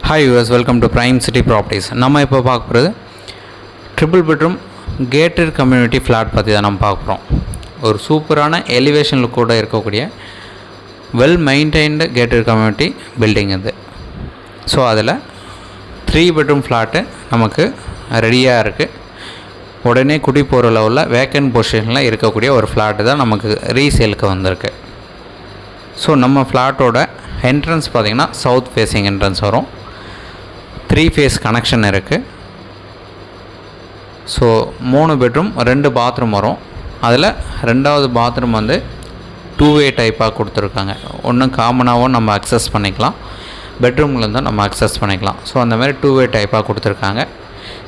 Hi viewers, welcome to Prime City Properties. நம்ம இப்போ பார்க்க போகிறது triple bedroom gated community flat பற்றி தான் நம்ம பார்க்க போகிறோம். ஒரு சூப்பரான எலிவேஷனில் கூட இருக்கக்கூடிய well maintained gated community building இது. ஸோ அதில் 3 பெட்ரூம் ஃப்ளாட்டு நமக்கு ரெடியாக இருக்குது. உடனே குடி போகிற லெவலில் வேக்கன்ட் பொசிஷனில் இருக்கக்கூடிய ஒரு ஃப்ளாட்டு தான் நமக்கு ரீசேலுக்கு வந்திருக்கு. ஸோ நம்ம ஃப்ளாட்டோட என்ட்ரன்ஸ் பார்த்திங்கன்னா சவுத் ஃபேஸிங் என்ட்ரன்ஸ் வரும். 3 ஃபேஸ் கனெக்ஷன் இருக்குது. ஸோ 3 பெட்ரூம் 2 பாத்ரூம் வரும். அதில் 2வது பாத்ரூம் வந்து 2-வே டைப்பாக கொடுத்துருக்காங்க. ஒன்று காமனாகவும் நம்ம அக்சஸ் பண்ணிக்கலாம், பெட்ரூம்லேருந்தும் நம்ம அக்சஸ் பண்ணிக்கலாம். ஸோ அந்த மாதிரி 2-வே டைப்பாக கொடுத்துருக்காங்க.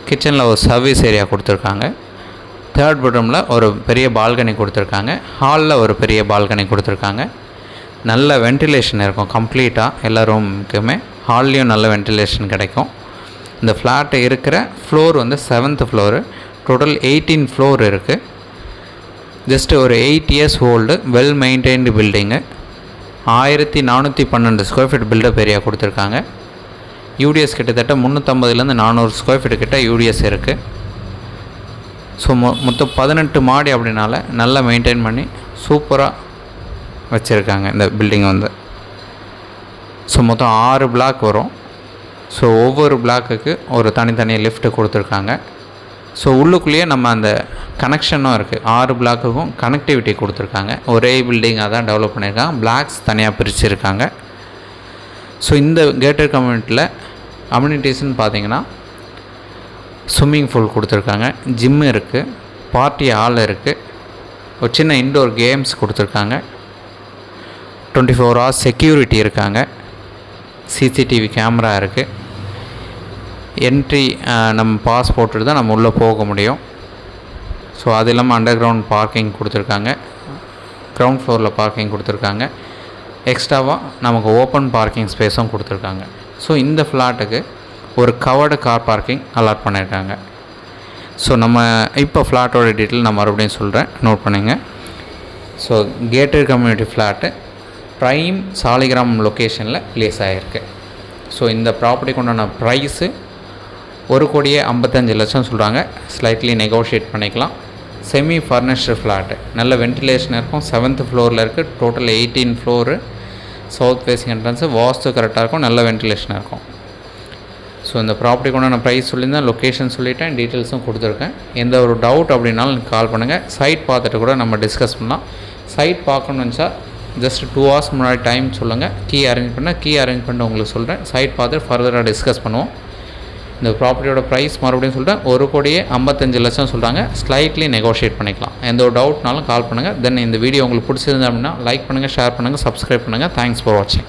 கிச்சனில் ஒரு சர்வீஸ் ஏரியா கொடுத்துருக்காங்க. 3rd பெட்ரூமில் ஒரு பெரிய பால்கனி கொடுத்துருக்காங்க. ஹாலில் ஒரு பெரிய பால்கனி கொடுத்துருக்காங்க. நல்ல வென்டிலேஷன் இருக்கும் கம்ப்ளீட்டாக எல்லா ரூமுக்குமே. ஹால்லேயும் நல்ல வென்டிலேஷன் கிடைக்கும். இந்த ஃப்ளாட்டு இருக்கிற ஃப்ளோர் வந்து 7th ஃப்ளோரு. டோட்டல் 18 ஃப்ளோர் இருக்குது. ஜஸ்ட்டு ஒரு 8 years old well maintained building. 1412 square feet built up area கொடுத்துருக்காங்க. யூடிஎஸ் கிட்டத்தட்ட 350 400 ஸ்கொயர் ஃபீட் கிட்ட யூடிஎஸ் இருக்குது. ஸோ மொத்தம் 18 மாடி அப்படின்னால நல்லா மெயின்டைன் பண்ணி சூப்பராக வச்சுருக்காங்க இந்த பில்டிங் வந்து. ஸோ மொத்தம் 6 பிளாக் வரும். ஸோ ஒவ்வொரு பிளாக்குக்கு ஒரு தனித்தனி லிஃப்ட்டு கொடுத்துருக்காங்க. ஸோ உள்ளுக்குள்ளேயே நம்ம அந்த கனெக்ஷனும் இருக்குது. 6 பிளாக்குக்கும் கனெக்டிவிட்டி கொடுத்துருக்காங்க. ஒரே பில்டிங்காக தான் டெவலப் பண்ணியிருக்காங்க. பிளாக்ஸ் தனியாக பிரிச்சுருக்காங்க. ஸோ இந்த கேட்டட் கம்யூனிட்டியில் அம்யூனிட்டிஸ்ன்னு பார்த்தீங்கன்னா ஸ்விம்மிங் பூல் கொடுத்துருக்காங்க, ஜிம்மு இருக்குது, பார்ட்டி ஹால் இருக்குது, ஒரு சின்ன இன்டோர் கேம்ஸ் கொடுத்துருக்காங்க, 24 hours செக்யூரிட்டி இருக்காங்க, சிசிடிவி கேமரா இருக்குது. என்ட்ரி நம்ம பாஸ் போட்டுட்டு தான் நம்ம உள்ளே போக முடியும். ஸோ அது இல்லாமல் அண்டர் கிரவுண்ட் பார்க்கிங் கொடுத்துருக்காங்க. கிரவுண்ட் ஃப்ளோரில் பார்க்கிங் கொடுத்துருக்காங்க. எக்ஸ்ட்ராவாக நமக்கு ஓப்பன் பார்க்கிங் ஸ்பேஸும் கொடுத்துருக்காங்க. ஸோ இந்த ஃப்ளாட்டுக்கு ஒரு கவர்டு கார் பார்க்கிங் அலாட் பண்ணியிருக்காங்க. ஸோ நம்ம இப்போ ஃப்ளாட்டோட டீட்டெயில் நான் மறுபடியும் சொல்கிறேன், நோட் பண்ணிங்க. So gated community flat prime Saligram லொக்கேஷனில் ப்ளேஸ் ஆகிருக்கு. ஸோ இந்த ப்ராப்பர்ட்டிக்கு உண்டான ப்ரைஸு 1,55,00,000 சொல்கிறாங்க. ஸ்லைட்லி நெகோஷியேட் பண்ணிக்கலாம். செமி ஃபர்னிஷ்டு ஃப்ளாட்டு, நல்ல வென்டிலேஷன் இருக்கும். 7th ஃப்ளோரில் இருக்குது. Total 18 floor. South facing entrance vastu கரெக்டாக இருக்கும், நல்ல வென்டிலேஷனாக இருக்கும். ஸோ இந்த ப்ராப்பர்ட்டிக்கு உண்டான ப்ரைஸ் சொல்லியிருந்தேன், லொக்கேஷன் சொல்லிவிட்டேன், டீட்டெயில்ஸும் கொடுத்துருக்கேன். எந்த ஒரு டவுட் அப்படின்னாலும் எனக்கு கால் பண்ணுங்கள். சைட் பார்த்துட்டு கூட நம்ம டிஸ்கஸ் பண்ணலாம். சைட் பார்க்கணுன்னு நினச்சா ஜஸ்ட் 2 hours முன்னாடி டைம் சொல்லுங்கள். கீ அரேஞ்ச் பண்ணிட்டு உங்களுக்கு சொல்கிறேன். சைட் பார்த்துட்டு ஃபர்தராக டிஸ்கஸ் பண்ணுவோம். இந்த ப்ராப்பர்ட்டியோட ப்ரைஸ் மறுபடியும் சொல்கிறேன், 1,55,00,000 சொல்கிறாங்க. ஸ்லைட்லி நெகோஷியேட் பண்ணிக்கலாம். எந்த ஒரு டவுட்னாலும் கால் பண்ணுங்கள். தென் இந்த வீடியோ உங்களுக்கு பிடிச்சிருந்தா அப்படின்னா லைக் பண்ணுங்கள், ஷேர் பண்ணுங்கள், சப்ஸ்கிரைப் பண்ணுங்கள். தேங்க்ஸ் ஃபார் வாட்சிங்.